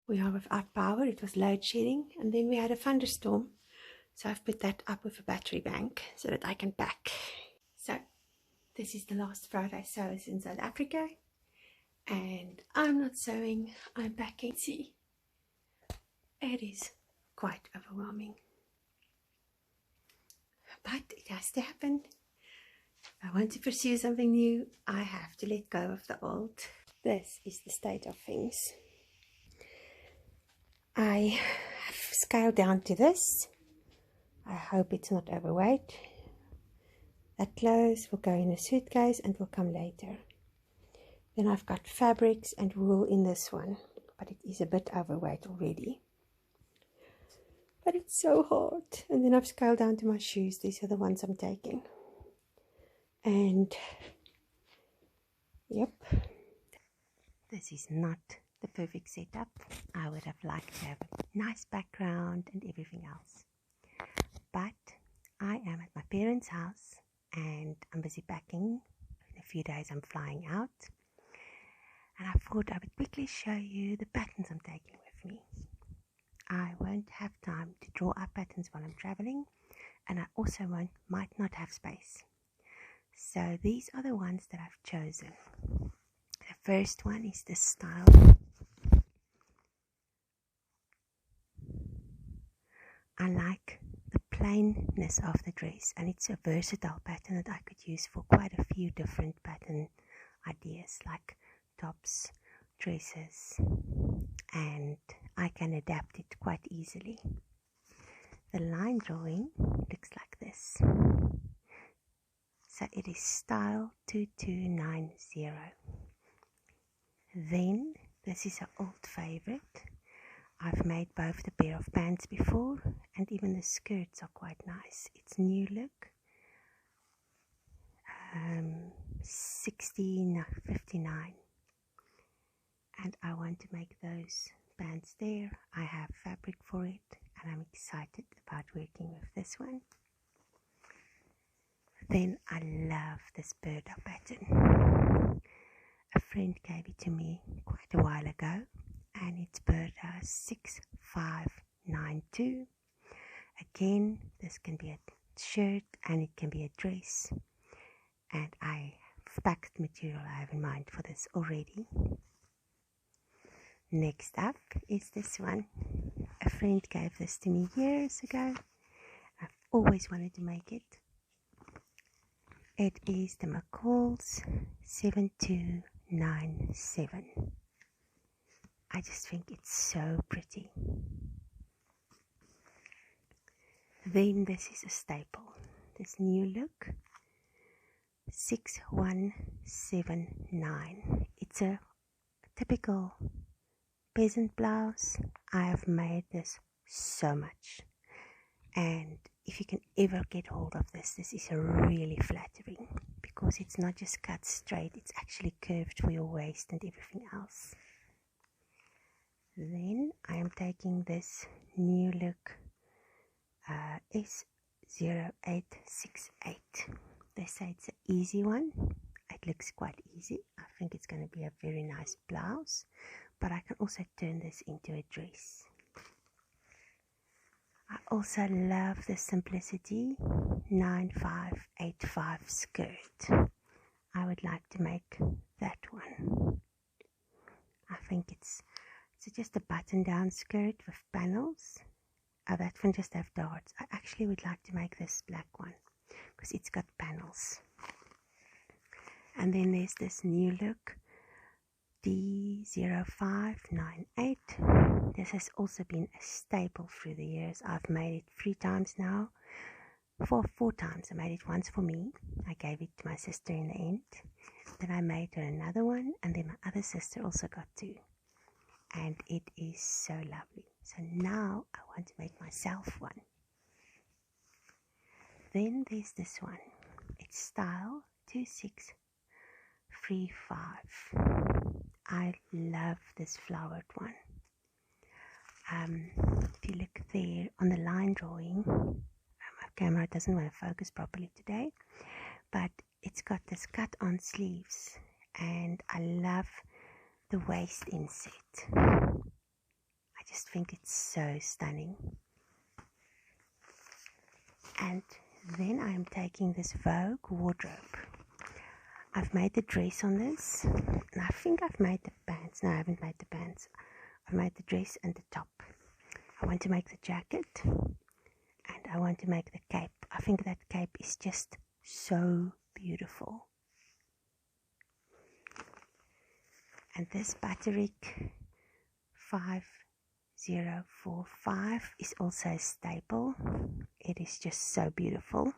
We are without power. It was load shedding, and then we had a thunderstorm. So I've put that up with a battery bank so that I can pack. So this is the last Friday sews in South Africa, and I'm not sewing, I'm packing. See, it is quite overwhelming, but it has to happen. If I want to pursue something new, I have to let go of the old. This is the state of things. I have scaled down to this. I hope it's not overweight. That clothes will go in a suitcase and will come later. Then I've got fabrics and wool in this one, but it is a bit overweight already. But it's so hard. And then I've scaled down to my shoes. These are the ones I'm taking. And yep, this is not the perfect setup. I would have liked to have a nice background and everything else. But I am at my parents' house and I'm busy packing. In a few days I'm flying out. And I thought I would quickly show you the patterns I'm taking with me. I won't have time to draw up patterns while I'm traveling, and I also might not have space. So these are the ones that I've chosen. The first one is this style. I like the plainness of the dress, and it's a versatile pattern that I could use for quite a few different pattern ideas, like tops, dresses, and I can adapt it quite easily. The line drawing looks like this. So it is style 2290. Then this is an old favorite. I've made both the pair of pants before, and even the skirts are quite nice. It's New Look 1659, and I want to make those pants there. I have fabric for it, and I'm excited about working with this one. Then I love this Burda pattern. A friend gave it to me quite a while ago, and it's Burda 6592. Again, this can be a shirt and it can be a dress, and I have packed material I have in mind for this already. Next up is this one. A friend gave this to me years ago. I've always wanted to make it. It is the McCall's 7297. I just think it's so pretty. Then this is a staple. This New Look 6179. It's a typical peasant blouse. I have made this so much, and if you can ever get hold of this, this is really flattering because it's not just cut straight, it's actually curved for your waist and everything else. Then I am taking this New Look S0868. They say it's an easy one. It looks quite easy. I think it's going to be a very nice blouse, but I can also turn this into a dress. I also love the Simplicity 9585 skirt. I would like to make that one. I think it's just a button down skirt with panels. That one just have darts. I actually would like to make this black one because it's got panels. And then there's this New Look D0598. This has also been a staple through the years. I've made it 3 times now. 4 times. I made it once for me. I gave it to my sister in the end. Then I made her another one, and then my other sister also got 2. And it is so lovely. So now I want to make myself one. Then there's this one. It's style 2635. I love this flowered one. If you look there on the line drawing, my camera doesn't want to focus properly today, but it's got this cut on sleeves, and I love the waist inset. just think it's so stunning. And then I am taking this Vogue wardrobe. I've made the dress on this, and I think I've made the pants. No, I haven't made the pants. I've made the dress and the top. I want to make the jacket, and I want to make the cape. I think that cape is just so beautiful. And this Batik 5045 is also a staple. It is just so beautiful.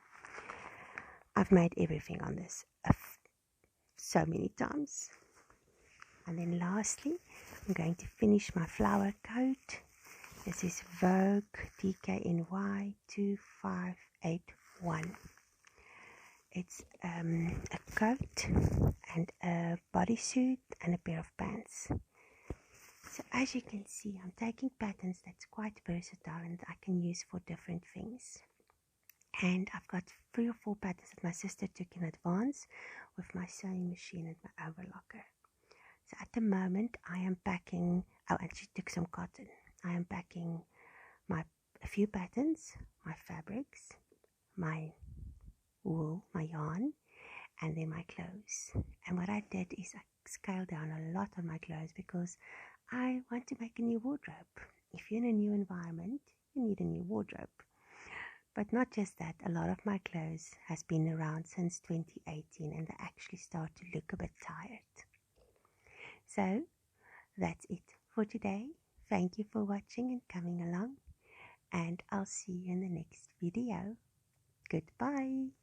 I've made everything on this so many times. And then lastly, I'm going to finish my flower coat. This is Vogue DKNY 2581. It's a coat and a bodysuit and a pair of pants. So as you can see, I'm taking patterns that's quite versatile and I can use for different things. And I've got 3 or 4 patterns that my sister took in advance with my sewing machine and my overlocker. So at the moment I am packing, and she took some cotton. I am packing a few patterns, my fabrics, my wool, my yarn, and then my clothes. And what I did is I scaled down a lot on my clothes because I want to make a new wardrobe. If you're in a new environment, you need a new wardrobe. But not just that, a lot of my clothes has been around since 2018 and they actually start to look a bit tired. So that's it for today. Thank you for watching and coming along, and I'll see you in the next video. Goodbye.